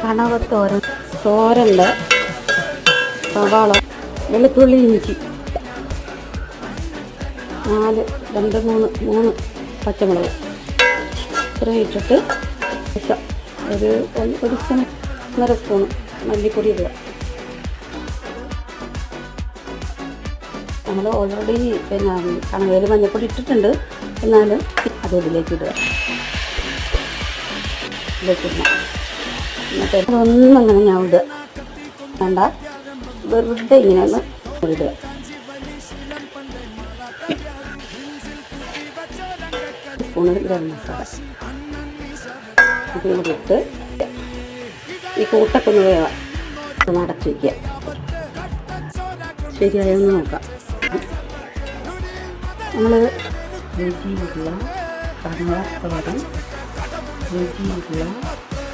കണവത്തോരൻ, തോരൻ്റെ സവാള, വെളുത്തുള്ളി, ഇഞ്ചി, 3 പച്ചമുളക് ഇത്രയും ഇട്ടിട്ട് ഒരു സ്പൂൺ 1.5 സ്പൂൺ മല്ലിപ്പൊടി ഇടുക. നമ്മൾ ഓൾറെഡി പിന്നെ കണവയിൽ മഞ്ഞൾപ്പൊടി ഇട്ടിട്ടുണ്ട്, എന്നാലും അത് ഇതിലേക്ക് ഇടുക. എന്നിട്ട് അതൊന്നും അങ്ങനെ ഞാൻ ഇടുക വേണ്ട, വെറുതെ ഇങ്ങനെ ഒന്ന് ഇടുക. സ്പൂണ് ഗരം മസാല ഇതും കൂടി ഇട്ട് ഈ കൂട്ടൊക്കെ ഒന്ന് വേവാം, ഒന്ന് അടച്ച് വയ്ക്കുക. ശരിയായൊന്ന് നോക്കാം. നമ്മൾ രുചിയുള്ള കണവത്തോരൻ, രുചിയുള്ള